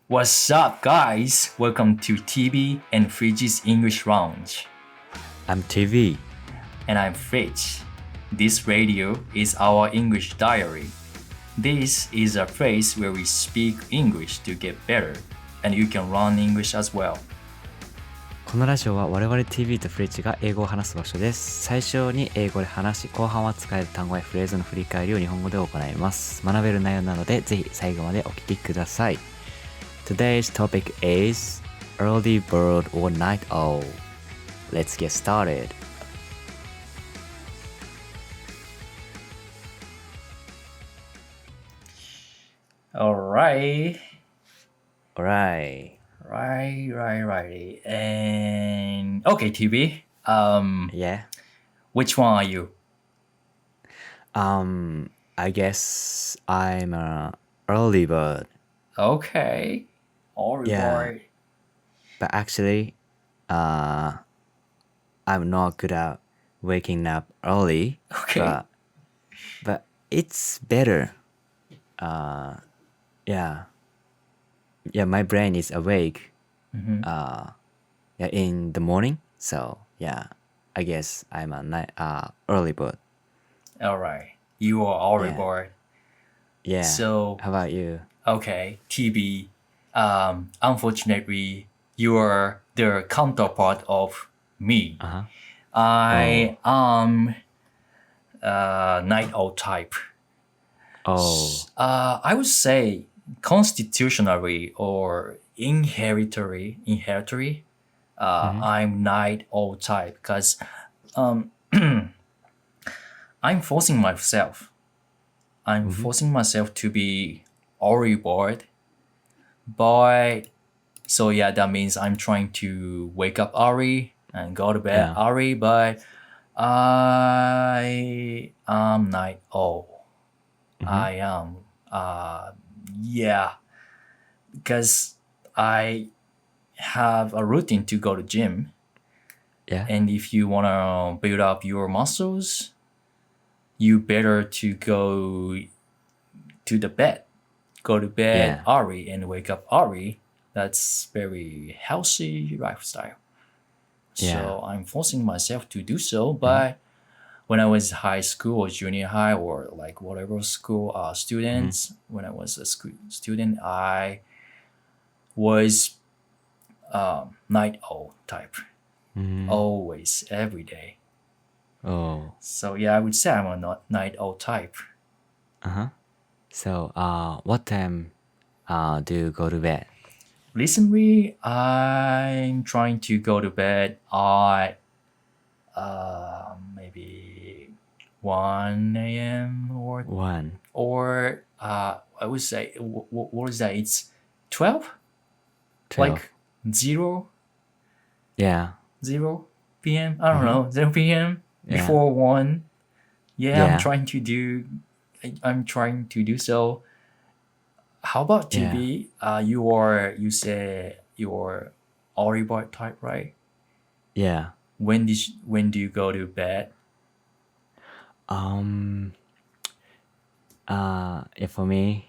What's up, guys? Welcome to TV and Fridge's English Lounge. I'm TV. And I'm Fridge. This radio is our English diary. This is a place where we speak English to get better, and you can learn English as well. このラジオは我々 TV と Fridge が英語を話す場所です。最初に英語で話し、後半は使える単語やフレーズの振り返りを日本語で行います。学べる内容なので、ぜひ最後までお聞きください。Today's topic is early bird or night owl. Let's get started. Alright. Alright. Right. And okay, TV. Yeah. Which one are you? I guess I'm an early bird. Okay. Alright. Yeah. But actually, I'm not good at waking up early. Okay. But it's better. Yeah, my brain is awake. In the morning. So yeah, I guess I'm a early bird. Alright. You are early Yeah. bird. Yeah. So How about you? okay, TB. Unfortunately, you are the counterpart of me. I am night owl type. Oh. I would say constitutionally or inheritary, I'm night owl type because I'm forcing myself. I'm forcing myself to be early bird. But so yeah, that means I'm trying to wake up early and go to bed early, but I am night owl. I am. Because I have a routine to go to gym. Yeah. And if you want to build up your muscles, you better to go to the bed. Go to bed early and wake up early. That's very healthy lifestyle. So I'm forcing myself to do so. But when I was high school or junior high or like whatever school students, when I was a school student, I was night owl type. Always, every day. Oh. So yeah, I would say I'm a night owl type. So what time do you go to bed? Recently, I'm trying to go to bed at maybe 1 a.m. or 1. I would say what is that? It's 12? 12. Like 0 p.m. I don't know, 0 p.m. before 1. I'm trying to do so. How about TV? You say you're early bird type, right? Yeah. When do you go to bed? For me,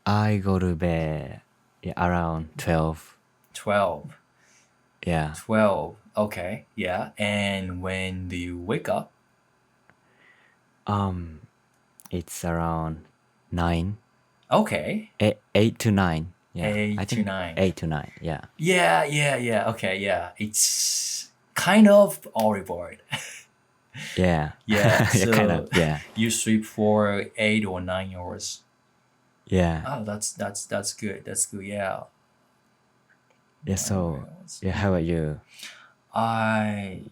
I go to bed around 12. 12. Yeah. 12. Okay. Yeah. And when do you wake up? It's around 9. Okay. 8 to 9. Yeah. 8 I to think 9. 8 to 9. Yeah. Yeah. Okay. Yeah. It's kind of early bird. Yeah. Yeah. So kind of. Yeah. you sleep for 8 or 9 hours. Yeah. Oh, that's good. That's good. Yeah. Yeah. So how about you? I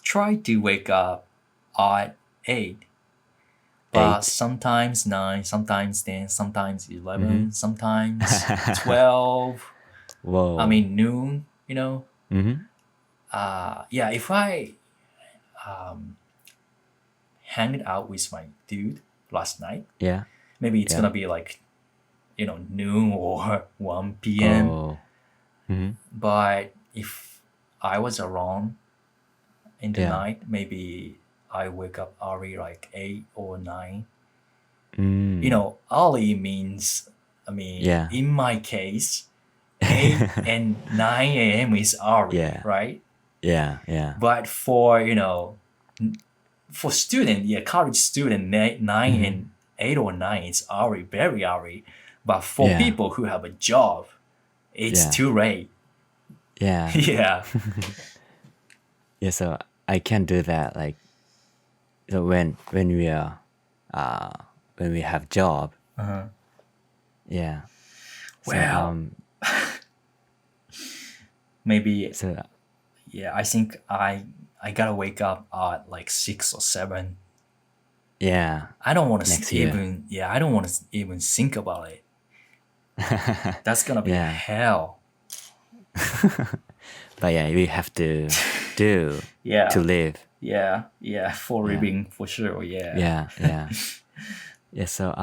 try to wake up at 8. But 8. sometimes 9, sometimes 10, sometimes 11, sometimes 12. Whoa. I mean noon, you know. If I hang it out with my dude last night, maybe it's gonna be like, noon or 1 p.m. Oh. But if I was alone in the night, maybe I wake up early, like 8 or 9. Mm. You know, early means, I mean, Yeah. in my case, 8 and 9 a.m. is early, Yeah. right? Yeah, yeah. But for, you know, for student, yeah, college student, 9 and 8 or 9 is early, very early. But for Yeah. people who have a job, it's Yeah. too late. Yeah. Yeah. Yeah, so I can do that. Like, so when we are, when we have job, Uh-huh. yeah. So, Well, maybe, so yeah, I think I gotta wake up at like 6 or 7. yeah, I don't want to Next year. even, yeah, I don't want to even think about it. That's gonna be Yeah. hell. but yeah, we have to do Yeah. to live. Yeah, for Yeah. living, for sure, yeah. Yeah, yeah. Yeah, so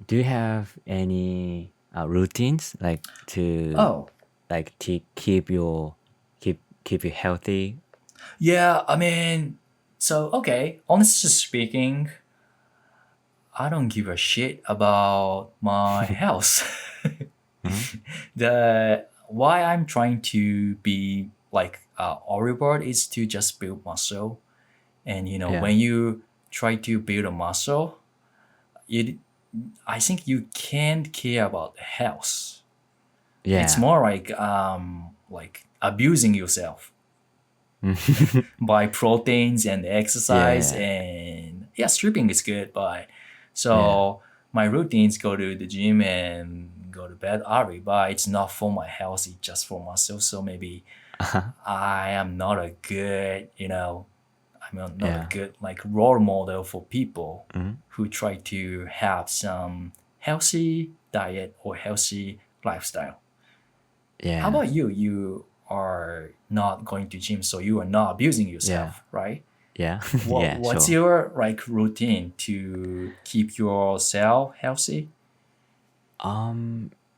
do you have any routines like to Oh, like to keep you healthy? yeah, I mean, so, okay, honestly speaking, I don't give a shit about my health. Why I'm trying to be like Oribird is to just build muscle. And, you know, Yeah. when you try to build a muscle, I think you can't care about the health. Yeah. It's more like abusing yourself by proteins and exercise. Yeah. And yeah, stripping is good, but so my routines go to the gym and go to bed early, but it's not for my health, it's just for myself. So maybe I am not a good, you know, I'm not a good like role model for people who try to have some healthy diet or healthy lifestyle. Yeah. How about you? You are not going to gym, so you are not abusing yourself, right? Yeah. What's sure. your like routine to keep yourself healthy?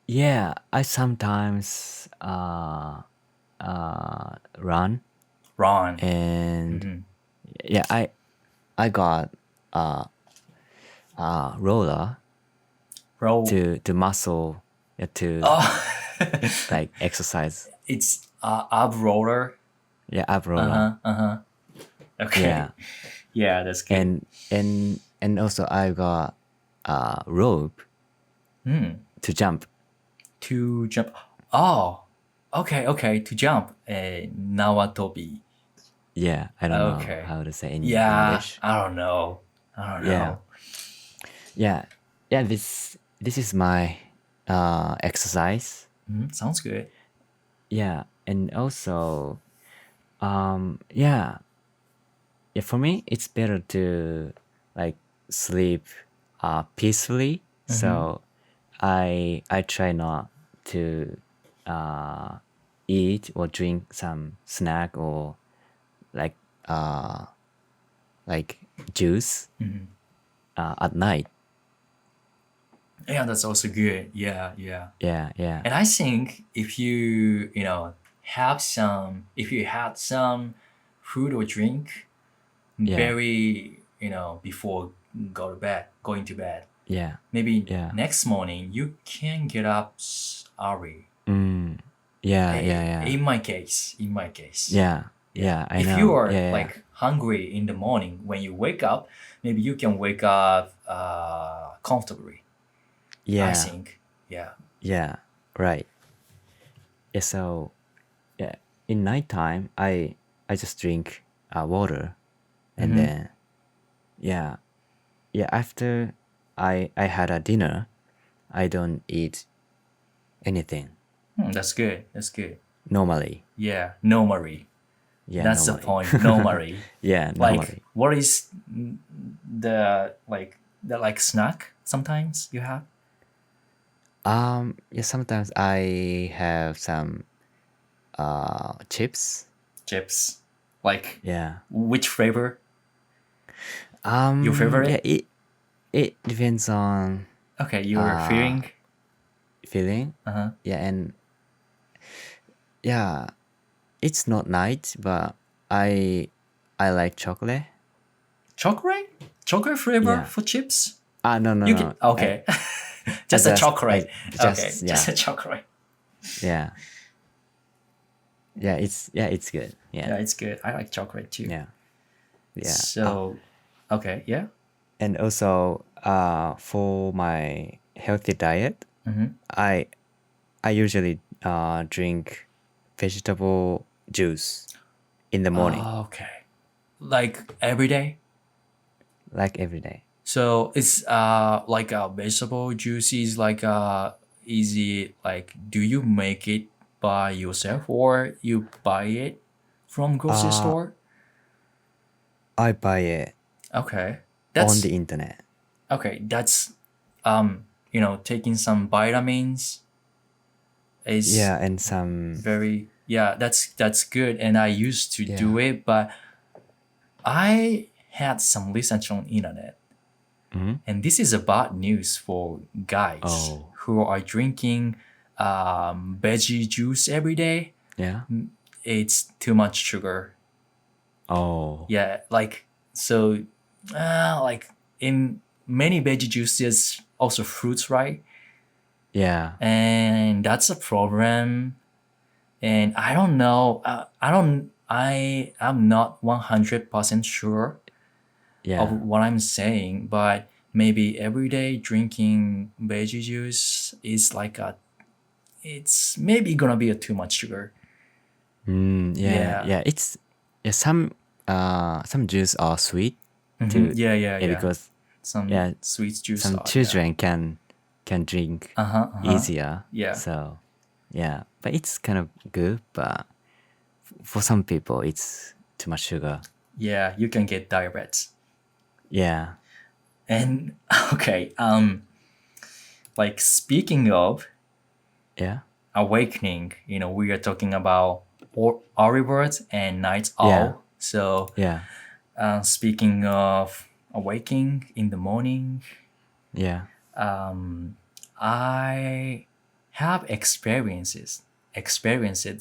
Yeah, I sometimes run Run. and yeah, I got roller Roll. to muscle to like exercise. It's ab roller. Yeah, ab roller. Okay. Yeah. Yeah, that's good. And also I got rope to jump. To jump. Oh, okay. To jump. Nawatobi. Yeah, I don't Okay. know how to say in Yeah, English. I don't know. Yeah. This is my exercise. Sounds good. Yeah, and also, yeah, for me, it's better to like sleep peacefully. So I try not to eat or drink some snack or like juice at night. Yeah, that's also good. Yeah. Yeah. And I think if you had some food or drink very before going to bed, maybe next morning you can get up early. Yeah. In my case. Yeah, I If know. you are Yeah. like hungry in the morning when you wake up, maybe you can wake up comfortably. Yeah. I think. Yeah. Yeah, right. Yeah, so yeah, in nighttime I just drink water and then after I had a dinner, I don't eat anything That's good. normally. Yeah, normally. Yeah, That's normally. the point. Normally. Yeah, Like, normally. what is the snack sometimes you have? Yeah, sometimes I have some chips. Chips. Like, Yeah. which flavor? Your favorite? Yeah, it depends on Okay, your feeling. feeling. Yeah, and yeah, it's not nice, but I like chocolate. Chocolate? Chocolate flavor Yeah. for chips? No, You no. can okay. Just a chocolate. Just, Okay, yeah. just a chocolate. Yeah. Yeah, it's good. Yeah, Yeah. it's good. I like chocolate too. Yeah. Yeah. So, okay, yeah. And also, for my healthy diet, Mm-hmm. I usually drink vegetable juice in the morning, Okay. Like every day. like every day. So it's like a vegetable juice is like easy. Like, do you make it by yourself or you buy it from grocery store? I buy it Okay, on that's the internet. okay. That's taking some vitamins is Yeah, and some very that's good. And I used to do it, but I had some research on internet. And this is a bad news for guys who are drinking veggie juice every day. yeah. It's too much sugar. Oh, Yeah, like so, like in many veggie juices, also fruits, right? yeah. And that's a problem. And I don't know. I am not 100% sure Yeah. of what I'm saying, but maybe every day drinking veggie juice is like it's maybe gonna be a too much sugar. Yeah. Yeah. It's some juice are sweet too. Yeah. Because Some sweet juice. some children can drink easier. Yeah. So yeah, but it's kind of good. But for some people, it's too much sugar. Yeah, you can get diabetes. Yeah. And okay, like speaking of Yeah. awakening, we are talking about early birds and night owl. Yeah. So Yeah. speaking of awaking in the morning, Yeah. I have experienced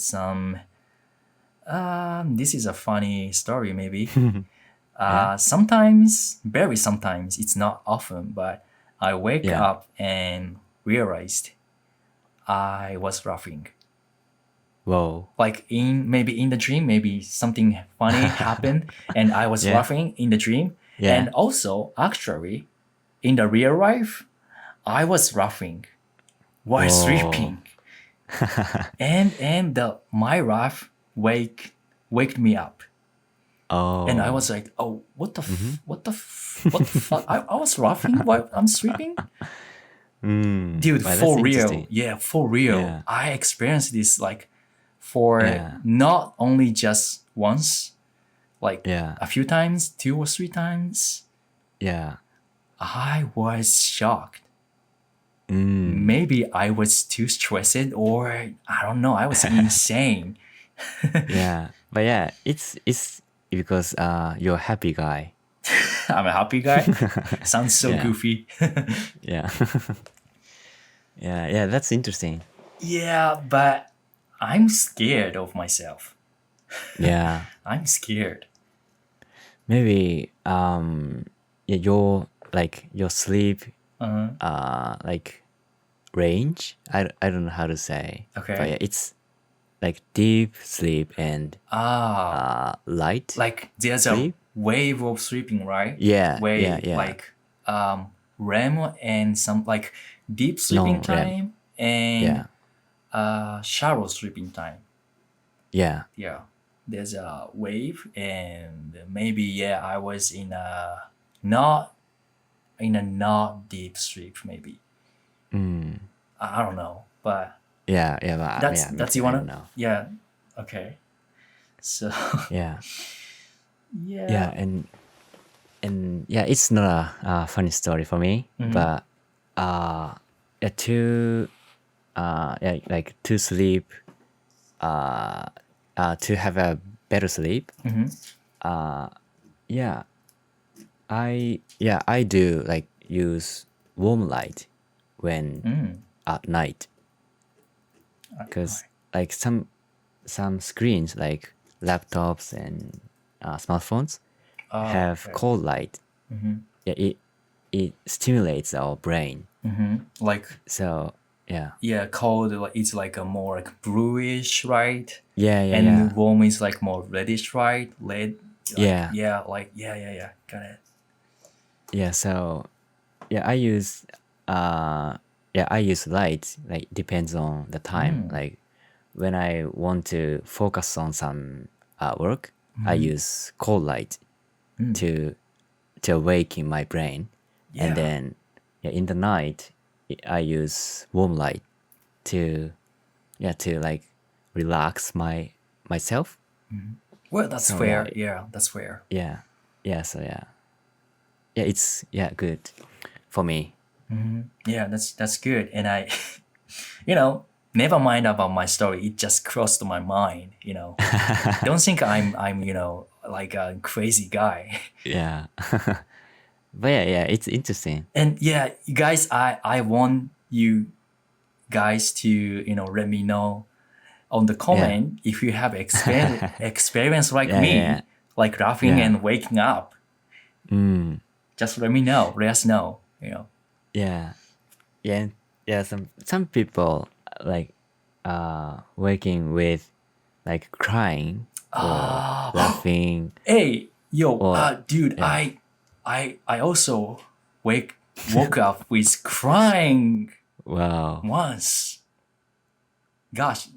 some. This is a funny story, maybe. Sometimes, very sometimes, it's not often, but I wake up and realized I was laughing. Whoa. Like maybe in the dream, maybe something funny happened and I was laughing in the dream. Yeah. And also, actually, in the real life, I was laughing while sleeping. and my laugh waked me up. Oh. And I was like, oh, what the fuck? I was laughing while I'm sleeping? Dude, Wow, for that's real. interesting. Yeah, for real. Yeah. I experienced this like for not only just once, like a few times, 2 or 3 times. Yeah. I was shocked. Maybe I was too stressed or I don't know, I was insane. Yeah. But yeah, it's because you're a happy guy. I'm a happy guy. Sounds so Yeah. goofy. Yeah. Yeah, that's interesting. Yeah, but I'm scared of myself. Yeah. I'm scared. Maybe your sleep like range. I don't know how to say. Okay. But yeah, it's like deep sleep and light. Like there's sleep? a wave of sleeping, right? Yeah, Wave, yeah. like REM and some like deep sleeping Non-REM. time and shallow sleeping time. Yeah. Yeah, there's a wave and maybe I was in a not deep sleep maybe. I don't know, but Yeah, but that's you I don't wanna know. yeah, okay, so Yeah. yeah. Yeah, and yeah, it's not a funny story for me, but to sleep, to have a better sleep. I do like use warm light when at night, because like some screens like laptops and smartphones have cold light. Yeah, it stimulates our brain. Like So yeah. Yeah, cold it's like a more like bluish, right? And warm is like more reddish, right? Red. Yeah. Yeah. Got it. Yeah, so I use light, like depends on the time. Like when I want to focus on some work, I use cold light to awaken my brain. And then in the night I use warm light to like relax myself. Well, that's So, fair. Yeah, that's fair. So it's good for me. Yeah, that's good. And I, never mind about my story. It just crossed my mind. Don't think I'm like a crazy guy. Yeah. But it's interesting. And yeah, you guys, I want you guys to let me know on the comment if you have experience like me, like laughing and waking up. Just let me know. Let us know. Some people like waking with like crying or laughing. Hey, yo, dude, I also woke up with crying. Wow. Once. Gosh,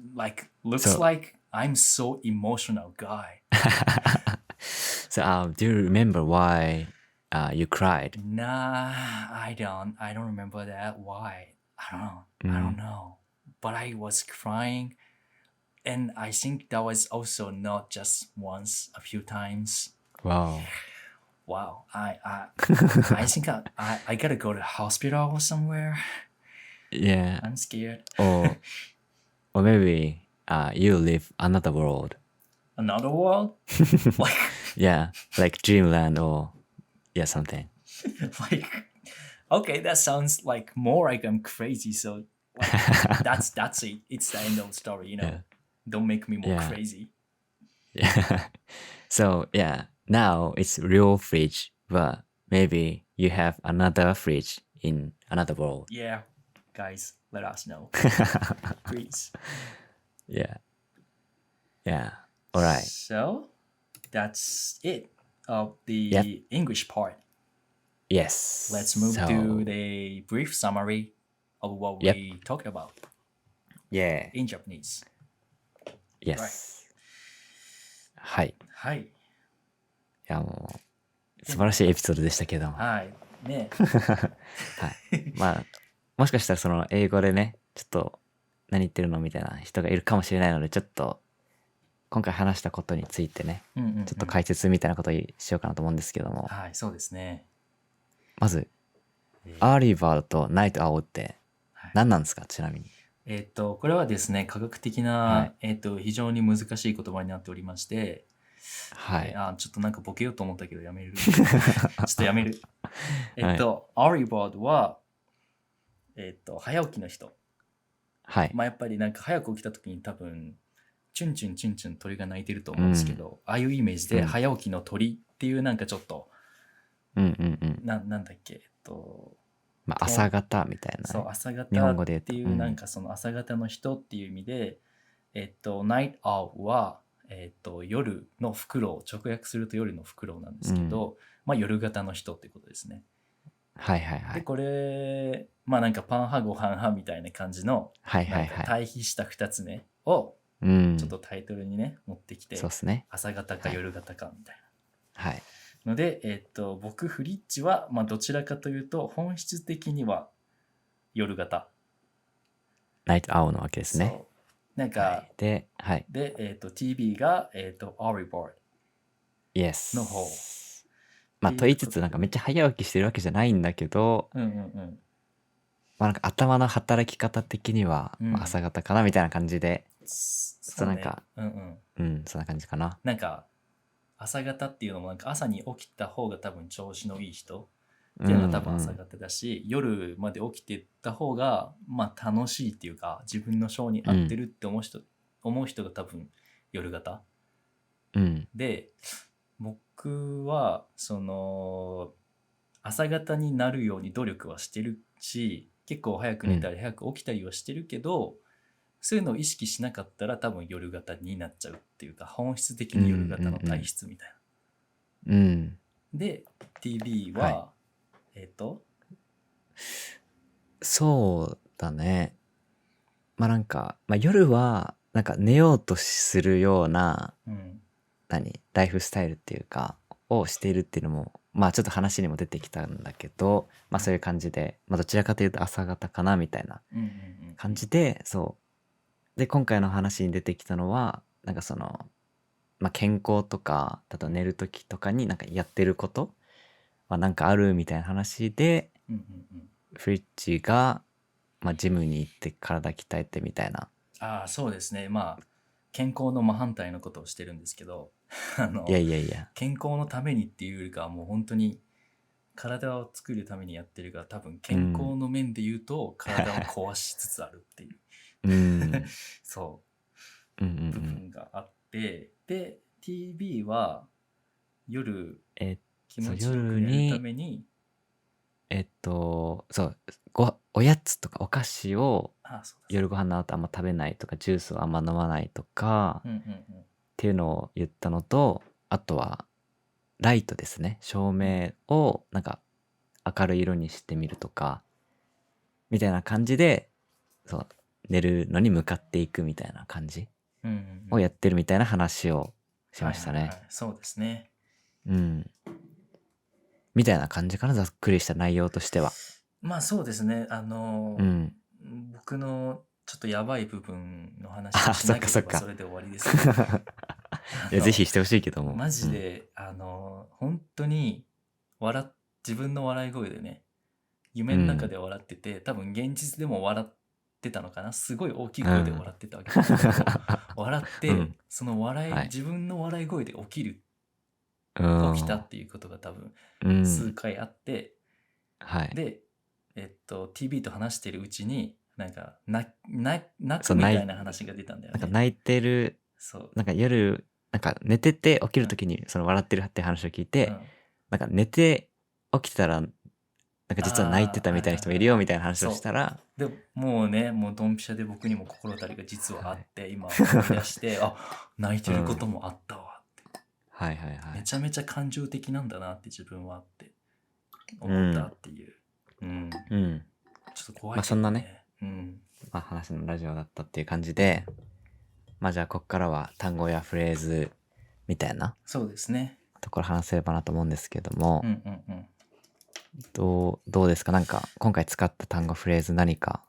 looks like I'm so emotional guy. So do you remember why you cried? Nah, I don't remember that. Why? I don't know. But I was crying, and I think that was also not just once, a few times. Wow. I think I gotta go to hospital or somewhere. Yeah. I'm scared. Or maybe you live another world. Another world? Like dreamland or something. Okay, that sounds like more like I'm crazy. So that's it. It's the end of the story. Don't make me more crazy. So now it's real fridge, but maybe you have another fridge in another world. Yeah, guys, let us know, please. All right. So that's it of the English part. Yes. Let's move to the brief summary of what we talked about. In Japanese. Yes. はい。はい。いやもう素晴らしいエピソードでしたけども。はい。ね。まあもしかしたらその英語でねちょっと何言ってるのみたいな人がいるかもしれないのでちょっと今回話したことについてね、ちょっと解説みたいなことをしようかなと思うんですけども。はい、そうですね。まず、アーリーバードとナイトアオって何なんですか、ちなみに。これはですね、科学的な、非常に難しい言葉になっておりまして、ちょっとなんかボケようと思ったけどやめる。ちょっとやめる。アーリーバードは、早起きの人。まあやっぱりなんか早く起きた時に多分、チュンチュンチュンチュン鳥が鳴いてると思うんですけど、ああいうイメージで早起きの鳥っていうなんかちょっと、なんだっけ、まあ、朝方みたいな、ね。そう、朝方日本語で言うとっていうなんかその朝方の人っていう意味で、ナイトアウは、夜のフクロウ、直訳すると夜のフクロウなんですけど、まあ夜型の人ってことですね。で、これ、まあなんかパン派ご飯派みたいな感じの、なんか対比した2つ目を、ちょっとタイトルにね、持ってきて、そうですね、朝方か夜型かみたいな。ので、僕、フリッチは、まあ、どちらかというと、本質的には夜型。ナイトアウのわけですね。なんか、で、TV が、アーリーバード。Yes。の方。まあ、と言いつつ、なんかめっちゃ早起きしてるわけじゃないんだけど、まあ、なんか頭の働き方的には、まあ、朝方かなみたいな感じで、そうなんか、そんな感じかな。なんか、朝方っていうのもなんか朝に起きた方が多分調子のいい人っていうのが多分朝方だし、夜まで起きてた方がまあ楽しいっていうか自分の性に合ってるって思う人が多分夜型、で僕はその朝方になるように努力はしてるし、結構早く寝たり早く起きたりはしてるけど、そういうのを意識しなかったら多分夜型になっちゃうっていうか、本質的に夜型の体質みたいな。うん。で、TV はい。は、そうだね。まあなんか、まあ夜は、なんか寝ようとするような、うん、ライフスタイルっていうか、をしているっていうのも、まあちょっと話にも出てきたんだけど、まあそういう感じで、まあどちらかというと朝方かなみたいなうん、うん、感じで、そう。で、今回の話に出てきたのは、なんかその、まあ健康とか、あと寝るときとかになんかやってることはなんかあるみたいな話で、うん、うん、うん。フリッジが、まあジムに行って体鍛えてみたいな。ああ、そうですね。まあ、健康の真反対のことをしてるんですけど、いやいやいや。健康のためにっていうよりかはもう本当に体を作るためにやってるから多分健康の面で言うと体を壊しつつあるっていううん。そううんうんう部ん。分があって、で TV は夜気そう、持ちよく寝るた夜に、めにそう、おやつとかお菓子をそうだ夜ご飯の後あんま食べないとか、ジュースをあんま飲まないとか、うんうんっていうのを言ったのと、あとは、ライトですね。照明をなんか明るい色にしてみるとか、みたいな感じで、そう、寝るのに向かっていくみたいな感じうんうんうんをやってるみたいな話をしましたね。はいはいはいそうですね。うん。みたいな感じかな、ざっくりした内容としては。まあそうですね。うん。僕のちょっとやばい部分の話をあ、しそっなければそかそっか。れで終わりですけど、いや、ぜひしてほしいけども。マジで、本当に自分の笑い声でね、夢の中で笑ってて、多分現実でも笑ってたのかな。すごい大きい声で笑ってたわけじゃないけど、笑っうん。て、そのはい。自分の笑い声で起きたっていうことが多分うん。数回あって、はい。で、TV と話してるうちに、なんか、泣そう、くみたいな話が出たんだよね。なんか泣いてる、そう。なんか夜、なんか寝てて起きうん。るときにその笑ってるって話を聞いて、うん。なんか寝て起きてたら、なんか実は泣いてああ、たみたいなはいはい人もいるよみはいはい。たいな話をしそたら、う。で、もうね、もうドンピシャで僕にも心当たりが実はあはい。って、今思い出して、泣いてるこうん。ともあったわって。はいはいはい。めちゃめちゃ感情的なんだなって自分はって思ったうん。っていう。うん。うん。ちょっと怖まあいけそんなね、どね。うん。まあ話のラジオだったっていう感じで、まあじゃあこっからは単語やフレーズみたいなそうですね。ところ話せればなと思うんですけども、うんうんうん。どうですか？なんか今回使った単語フレーズ何か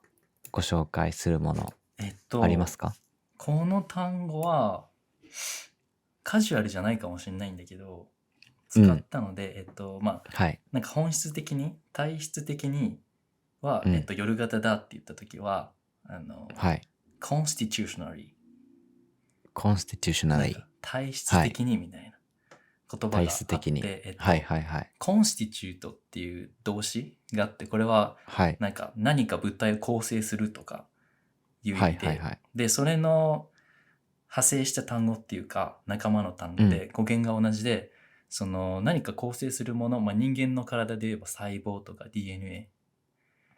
ご紹介するものありますか？この単語はカジュアルじゃないかもしれないんだけど、使ったので、まあ、はい。なんか本質的に、体質的には、夜型だって言ったときは、はい。constitutionally、なん constitutionally。か体質はい。的にみたいな言葉体が質的に。あって、はいはいはい。constitute っていう動詞があって、これははい。なんか何か物体を構成するとかいう意はい味で、はいはい。で、それの派生した単語っていうか仲間の単語で語源が同じで、その何か構成するもの、まあ、人間の体で言えば細胞とか DNA。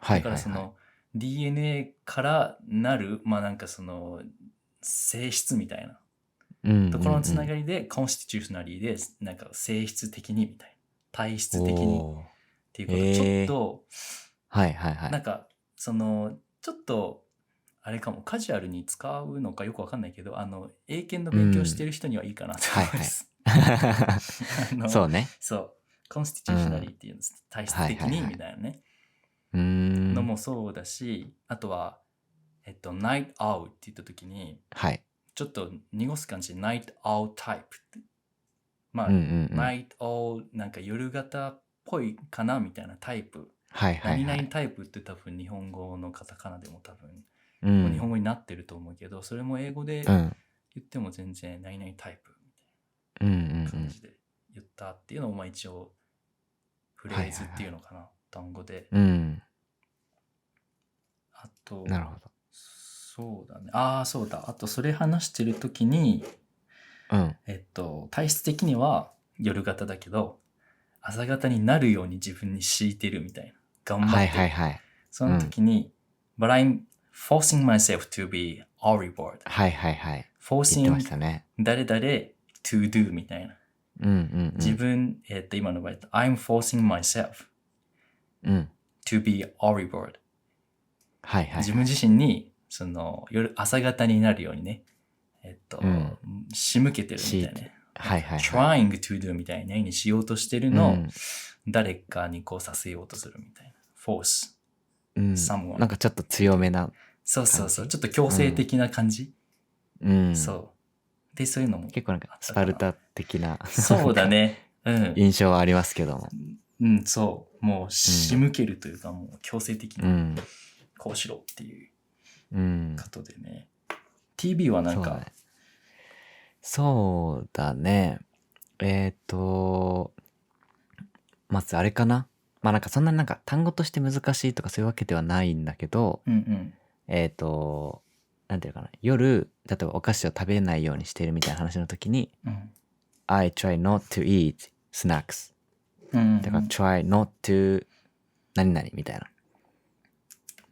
だはいはいはい。からその DNA からなる、まあなんかその性質みたいなところのつながりで、コンスティチューショナリーで、なんか性質的にみたいな。体質的にっていうこと。ちょっと、はいはいはい。なんか、その、ちょっと、あれかも、カジュアルに使うのかよくわかんないけど、英検の勉強してる人にはいいかなと思います。そうね。そう、コンスティチューショナリーっていうんです。体質的にみたいなね。のもそうだし、あとは、ナイトアウトって言った時に、はい。ちょっと濁す感じで、ナイトアウトタイプって。まあ、ナイトアウト、なんか夜型っぽいかなみたいなタイプ。はいはいはい。何々タイプって多分日本語のカタカナでも多分、うんもう日本語になってると思うけど、それも英語でうん言っても全然何々タイプうんうみたいな感んじで言ったっていうのを、まあ一応、フレーズっていうのかな、単語で。うん。あと、なるほど。そうだね。そうだ。あと、それ話してる時に、うん。体質的には夜型だけど、朝方になるように自分に強いてるみたいな。頑張って。はいはいはい。その時に、But I'm forcing myself to be horrible. はいはいはい。言ってま forcing したね。誰々 to do みたいな。うんうんうん。自分、今の場合、I'm forcing myself うん。 to be horrible. はいはいはい。自分自身に、朝方になるようにね、仕向けてるみたいなね。はいはいはい。 trying to do みたいなにしようとしてるのを、誰かにこうさせようとするみたいな。force うん。 someone。なんかちょっと強めな。そうそうそう。ちょっと強制的な感じ。うん。そう。で、そういうのも。結構なんかスパルタ的な。そうだね。うん。印象はありますけども。うん、そう。もう仕向けるというか、もう強制的にこうしろっていうことでね。TV はなんか。そうだね。まずあれかな。まあなんかそんななんか単語として難しいとかそういうわけではないんだけど、なんていうかな。夜、例えばお菓子を食べないようにしてるみたいな話の時に、I try not to eat snacks。だから try not to 何々みたいな。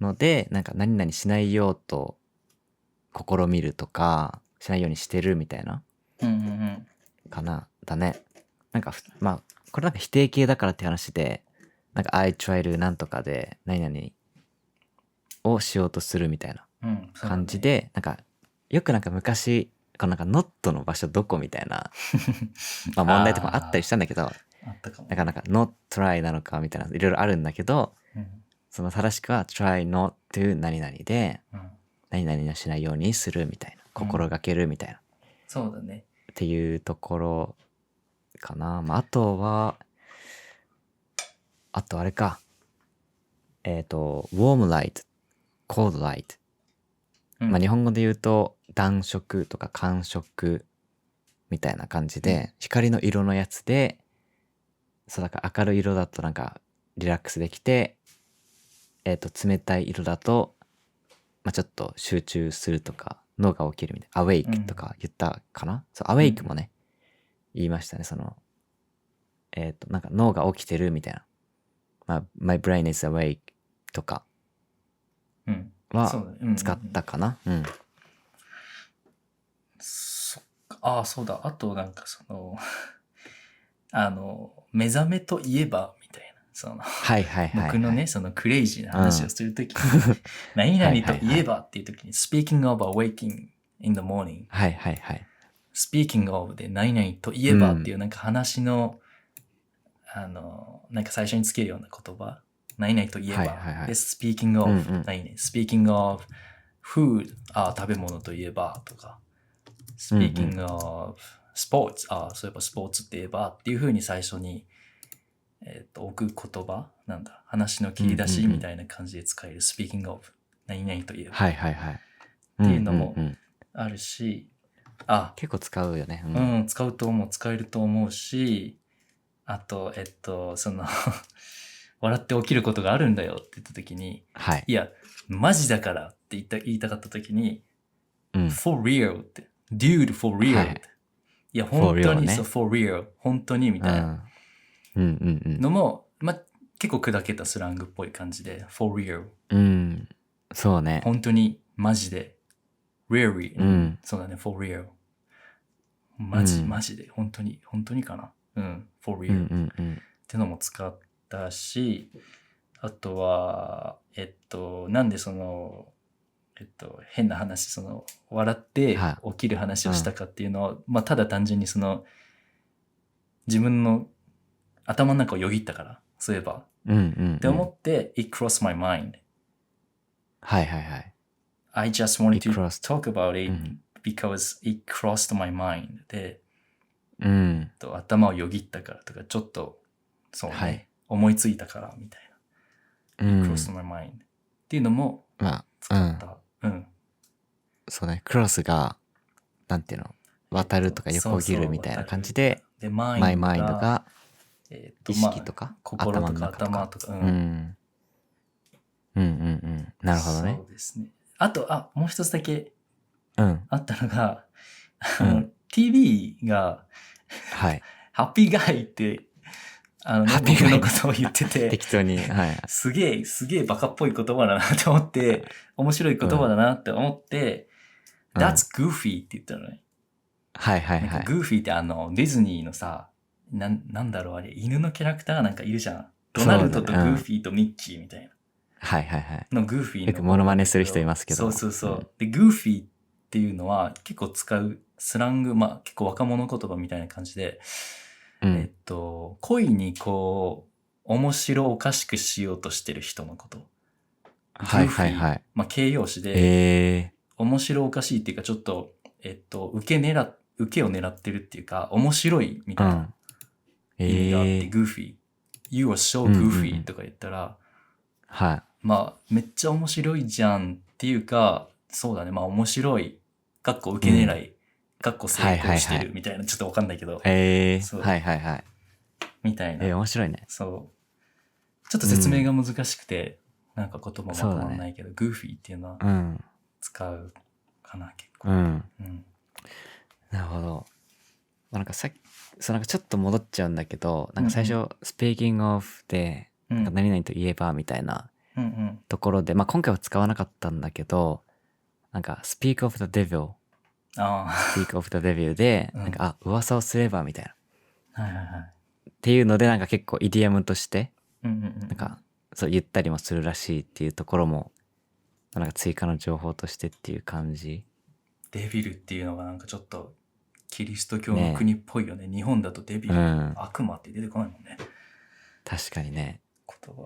ので、なんか何々しないようと試みるとか、しないようにしてるみたいな。かな。だね。なんか、まあ、これなんか否定形だからって話で、なんか I try to なんとかで何々をしようとするみたいな感じで、なんか、よくなんか昔、このなんか not の場所どこみたいな、まあ問題とかもあったりしたんだけど、なかなか not try なのかみたいな、いろいろあるんだけど、その正しくは try not to 何々で、何々をしないようにするみたいな、心がけるみたいな。そうだね。っていうところかな。まあ、あとは、あとあれか。warm light, cold light。まあ、日本語で言うと、暖色とか寒色みたいな感じで、光の色のやつで、そうだから明るい色だとなんかリラックスできて、冷たい色だと、まあ、ちょっと集中するとか、脳が起きるみたいな。awake とか言ったかな、そう、awake もね、言いましたね。その、なんか脳が起きてるみたいな。まあ、my brain is awake とかは使ったかな。そっか。ああ、そうだ。あとなんか目覚めといえばみたいな。はいはいはい。僕のね、そのクレイジーな話をするときに、何々といえばっていうときに、speaking of awaking in the morning。はいはいはい。speaking of で何々といえばっていうなんか話の、なんか最初につけるような言葉。何々といえば。で、speaking of、何々。speaking of food、食べ物といえばとか。speaking of sports、そういえばスポーツって言えばっていう風に最初に、置く言葉なんだ。話の切り出しみたいな感じで使える。speaking of 何々といえば。はいはいはい。っていうのもあるし、結構使うよね。使えると思うし、あと、笑って起きることがあるんだよって言ったときに、いや、マジだからって言いたかったときに、for real って、dude for real って。いや、本当にそう、for real、本当にみたいなのも、結構砕けたスラングっぽい感じで、for real。そうね。本当に、マジで、really、そうだね、for real。マジで、本当にかな。for real。ってのも使ったし、あとは、なんで変な話、笑って起きる話をしたかっていうのは、ただ単純に自分の頭の中をよぎったから、そういえば。って思って、it crossed my mind。はいはいはい。I just wanted to talk about it because it crossed my mind で、頭をよぎったからとか、ちょっと、そうね、思いついたからみたいな。it crossed my mind っていうのも使った。そうね、クロスが、なんていうの、渡るとか横切るみたいな感じで、マイマインドが、意識とか、心とか頭とか。なるほどね。そうですね。あと、もう一つだけあったのが、TV が、ハッピーガイって、ハッピー僕のことを言ってて、適当に、はい。すげえバカっぽい言葉だなと思って、面白い言葉だなって思って、That's goofy って言ったのね。はいはいなんかはい。グーフィーってディズニーのさ、なんだろうあれ、犬のキャラクターなんかいるじゃん。ドナルドとグーフィーとミッキーみたいな。はいはいはい。のグーフィーの。よくモノマネする人いますけど。そう。で、グーフィーっていうのは結構使うスラング、まあ結構若者言葉みたいな感じで、恋にこう、面白おかしくしようとしてる人のこと。はいはいはい。まあ形容詞で、面白おかしいっていうかちょっと、受けを狙ってるっていうか、面白いみたいな意味があって、グーフィー。You are so goofy とか言ったら、はい。まあ、めっちゃ面白いじゃんっていうか、そうだね、まあ面白い、受け狙い、成功してるみたいな、ちょっとわかんないけど。そうはいはいはい。みたいな。面白いね。そう。ちょっと説明が難しくて、なんか言葉もわかんないけど、グーフィーっていうのは使うかな、結構。なるほど。なんかなんかちょっと戻っちゃうんだけど、なんか最初、speaking of で、なんか何々と言えばみたいなところで、まあ今回は使わなかったんだけど、なんか speak of the devil。speak of the devil で、なんか、噂をすればみたいな。っていうので、なんか結構イディアムとして、なんか、そう言ったりもするらしいっていうところも、なんか追加の情報としてっていう感じ。デビルっていうのがなんかちょっと、キリスト教の国っぽいよね。日本だとデビル、悪魔って出てこないもんね。確かにね。言葉。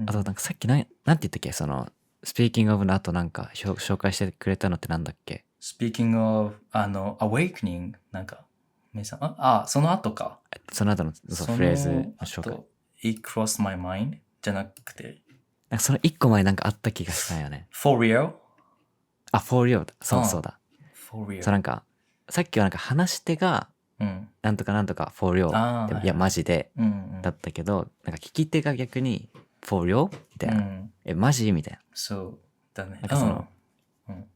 あとなんかさっきなんて言ったっけ、その、Speaking of の後なんか紹介してくれたのってなんだっけ？ Speaking of, awakening なんか、その後か。その後のフレーズの紹介。It crossed my mind じゃなくて。なんかその一個前なんかあった気がしたよね。For real? For real だ。そうだ。For real. そうなんか、さっきはなんか話し手が、なんとかなんとか for real。いや、マジで。だったけど、なんか聞き手が逆に for real? みたいな。マジみたいな。そうだね。なんかその、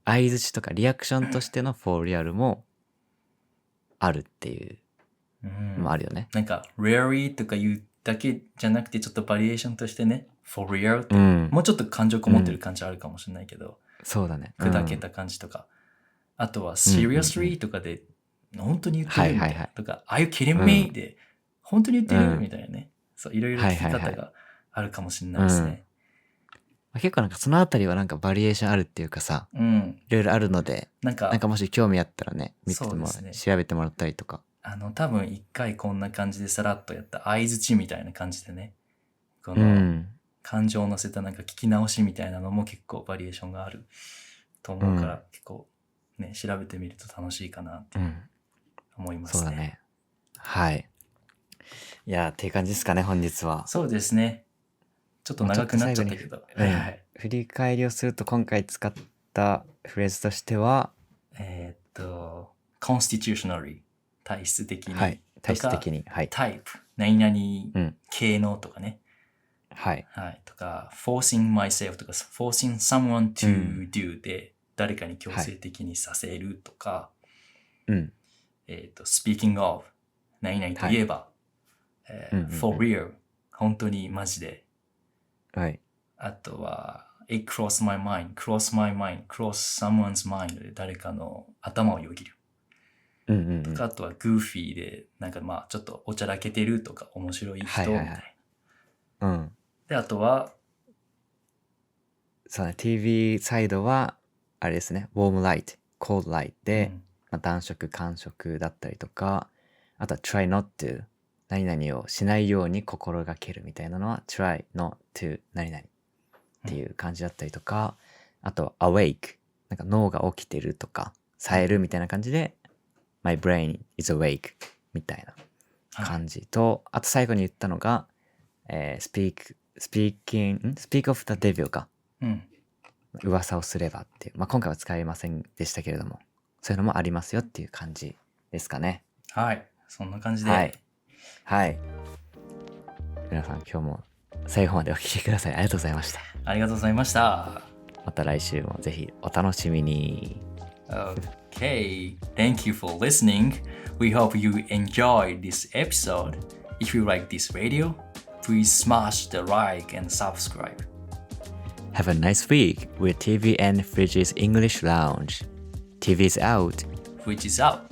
相づちとかリアクションとしての for real もあるっていうのもあるよね。なんか really とか言うだけじゃなくてちょっとバリエーションとしてね for real って、もうちょっと感情こもってる感じあるかもしれないけど、そうだね。砕けた感じとか、あとは seriously とかで本当に言ってるみたいなとか、Are you kidding me? で本当に言ってるみたいなね。そう、いろいろ聞き方があるかもしれないですね。結構なんかそのあたりはなんかバリエーションあるっていうかさ、いろいろあるので、なんかもし興味あったらね、見ても調べてもらったりとか。多分一回こんな感じでさらっとやった相づちみたいな感じでね、この感情を乗せたなんか聞き直しみたいなのも結構バリエーションがあると思うから、結構ね、調べてみると楽しいかなって思いますね。そうだね。はい。いやーっていう感じですかね、本日は。そうですね。ちょっと長くなっちゃったけど。振り返りをすると今回使ったフレーズとしては、constitutionally 体質的に。はい。体質的に。はい。タイプ。何々系のとかね。はい。はい。とか、forcing myself とか、forcing someone to do で誰かに強制的にさせるとか、speaking of 何々といえば、for real 本当にマジで。はい。あとは、it cross my mind, cross someone's mind で誰かの頭をよぎる。とか、あとは goofy で、なんかまあちょっとおちゃらけてるとか面白い人みたいな。で、あとは、そうね、TV サイドは、あれですね、warm light, cold light で、暖色、寒色だったりとか、あとは try not to、何々をしないように心がけるみたいなのは try not to 何々っていう感じだったりとか、あと awake なんか脳が起きてるとか冴えるみたいな感じで my brain is awake みたいな感じと、あと最後に言ったのが、speak of the devil か、噂をすればっていう、まあ、今回は使いませんでしたけれども、そういうのもありますよっていう感じですかね。はい、そんな感じで、はい。皆さん今日も最後までお聞きください。ありがとうございました。ありがとうございました。また来週もぜひお楽しみに。Okay, thank you for listening. We hope you enjoyed this episode. If you like this radio, please smash the like and subscribe. Have a nice week with TV and Fridge's English Lounge. TV's out. Fridge is out.